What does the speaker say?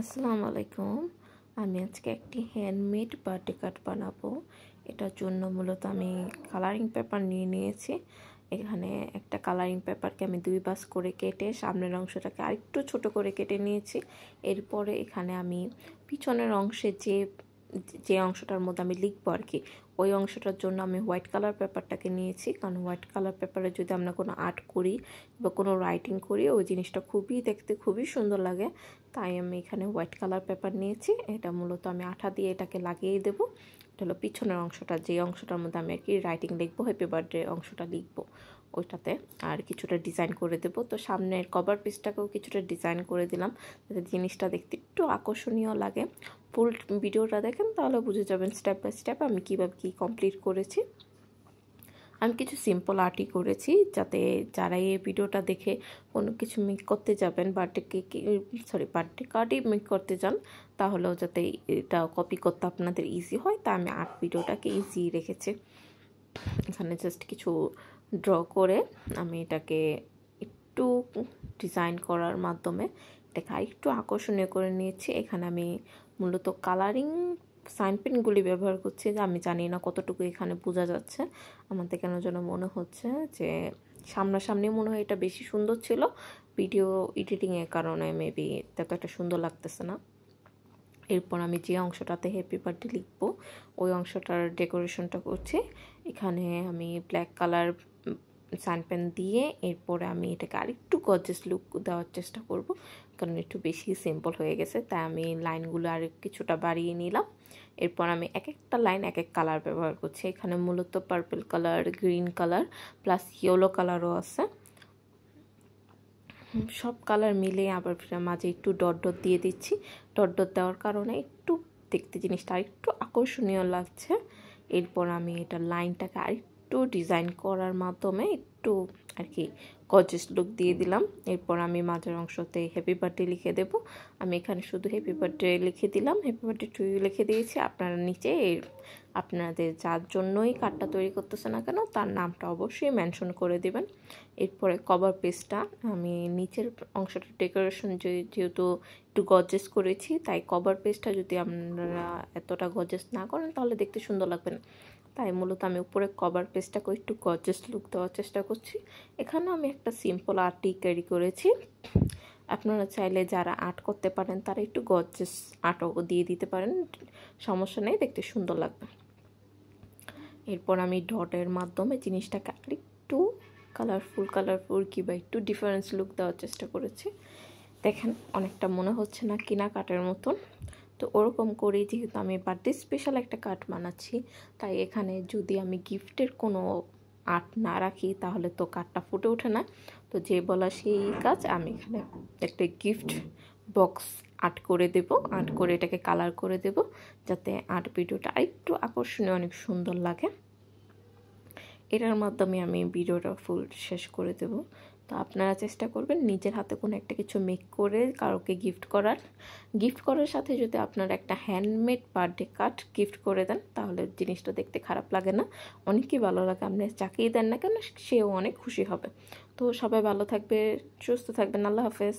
আসসালামু আলাইকুম। আমি আজকে একটি হ্যান্ডমেড বার্থডে কার্ড বানাবো। এটার জন্য মূলত আমি কালারিং পেপার নিয়ে নিয়েছি। এখানে একটা কালারিং পেপারকে আমি 2 ভাঁজ করে কেটে সামনের অংশটাকে আরেকটু ছোট করে কেটে নিয়েছি। এরপরে এখানে আমি পিছনের অংশে যে অংশটার মধ্যে আমি লিখবো আর কি, ওই অংশটার জন্য আমি হোয়াইট কালার পেপারটাকে নিয়েছি। কারণ হোয়াইট কালার পেপারে যদি আমরা কোনো আর্ট করি বা কোনো রাইটিং করি, ওই জিনিসটা দেখতে খুবই সুন্দর লাগে। তাই আমি এখানে হোয়াইট কালার পেপার নিয়েছি। এটা মূলত আমি আঠা দিয়ে এটাকে লাগিয়ে দেবো। এটা হলো পিছনের অংশটা, যে অংশটার মধ্যে আমি আর কি রাইটিং লিখবো, হ্যাপি বার্থডে অংশটা লিখবো ওইটাতে, আর কিছুটা ডিজাইন করে দেবো। তো সামনের কভার পিসটাকেও কিছুটা ডিজাইন করে দিলাম যাতে জিনিসটা দেখতে একটু আকর্ষণীয় লাগে। ফুল ভিডিওটা দেখেন তাহলে বুঝে যাবেন স্টেপ বাই স্টেপ আমি কীভাবে কী কমপ্লিট করেছি। আমি কিছু সিম্পল আর্টই করেছি যাতে যারা এই ভিডিওটা দেখে কোনো কিছু মেক করতে যাবেন, বার্থডে কার্ডই মেক করতে যান, তাহলেও যাতে এটা কপি করতে আপনাদের ইজি হয়। তা আমি আর্ট ভিডিওটাকে ইজি রেখেছি। এখানে জাস্ট কিছু ড্র করে আমি এটাকে একটু ডিজাইন করার মাধ্যমে এটাকে আরেকটু আকর্ষণীয় করে নিয়েছি। এখানে আমি মূলত কালারিং সাইন পেনগুলি ব্যবহার করছি। আমি জানি না কতটুকু এখানে বোঝা যাচ্ছে, আমাদের কেন যেন মনে হচ্ছে যে সামনাসামনি মনে হয় এটা বেশি সুন্দর ছিল, ভিডিও এডিটিংয়ের কারণে মেবি ততটা সুন্দর লাগতেছে না। এরপর আমি যে অংশটাতে হ্যাপি বার্থডে লিখবো ওই অংশটার ডেকোরেশনটা করছি। এখানে আমি ব্ল্যাক কালার সাইন পেন দিয়ে এরপরে আমি এটাকে আরেকটু গর্জিয়াস লুক দেওয়ার চেষ্টা করব, কারণ একটু বেশি সিম্পল হয়ে গেছে। তাই আমি লাইনগুলো আর কিছুটা বাড়িয়ে নিলাম। এরপর আমি এক একটা লাইন এক এক কালার ব্যবহার করছি। এখানে মূলত purple colour, green colour plus yellow কালারও আছে। সব কালার মিলে আবার মাঝে একটু ডট ডট দিয়ে দিচ্ছি। ডট ডট দেওয়ার কারণে একটু দেখতে জিনিসটা আরেকটু আকর্ষণীয় লাগছে। এরপর আমি এটা লাইনটাকে আরেকটু ডিজাইন করার মাধ্যমে একটু আর কি গর্জিয়াস লুক দিয়ে দিলাম। এরপর আমি মাঝের অংশতে হ্যাপি বার্থডে লিখে দেব। আমি এখানে শুধু হ্যাপি বার্থডে লিখে দিলাম, হ্যাপি বার্থডে টু ইউ লিখে দিয়েছি। আপনারা নিচে আপনাদের যার জন্যই কার্ডটা তৈরি করতেছে না কেন তার নামটা অবশ্যই মেনশন করে দেবেন। এরপরে কভার পেজটা আমি নিচের অংশটা ডেকোরেশন যেহেতু একটু গর্জিয়াস করেছি, তাই কভার পেজটা যদি আপনারা এতটা গর্জিয়াস না করেন তাহলে দেখতে সুন্দর লাগবে না। তাই মূলত আমি উপরে কভার পেজটাকে একটু গর্জিয়াস লুক দেওয়ার চেষ্টা করছি। এখানে আমি একটা সিম্পল আর্টই ক্যারি করেছি। আপনারা চাইলে যারা আর্ট করতে পারেন তারা একটু গর্জিয়াস আর্টও দিয়ে দিতে পারেন, সমস্যা নেই, দেখতে সুন্দর লাগবে। এরপর আমি ডটের মাধ্যমে জিনিসটাকে আরেকটু কালারফুল কিংবা একটু ডিফারেন্স লুক দেওয়ার চেষ্টা করেছি। দেখেন অনেকটা মনে হচ্ছে না কিনা কার্ডের মতন। তো ওরকম করেই যেহেতু আমি বার্থডে স্পেশাল একটা কার্ড বানাচ্ছি, তাই এখানে যদি আমি গিফটের কোনো আর্ট না রাখি তাহলে তো কার্ডটা ফুটে ওঠে না। তো যে বলা সেই কাজ, আমি এখানে একটা গিফট বক্স আর্ট করে দেব, আর্ট করে এটাকে কালার করে দেব যাতে আর্ট ভিডিওটা আরেকটু আকর্ষণীয় অনেক সুন্দর লাগে। এটার মাধ্যমে আমি ভিডিওটা ফুল শেষ করে দেব। তো আপনারা চেষ্টা করবেন নিজের হাতে কোনো একটা কিছু মেক করে কারোকে গিফট করার সাথে যদি আপনারা একটা হ্যান্ডমেড বার্থডে কার্ড গিফট করে দেন তাহলে জিনিসটা দেখতে খারাপ লাগে না, অনেকই ভালো লাগে। আপনি যাকেই দেন না কেন সেও অনেক খুশি হবে। তো সবাই ভালো থাকবে, সুস্থ থাকবেন। আল্লাহ হাফেজ।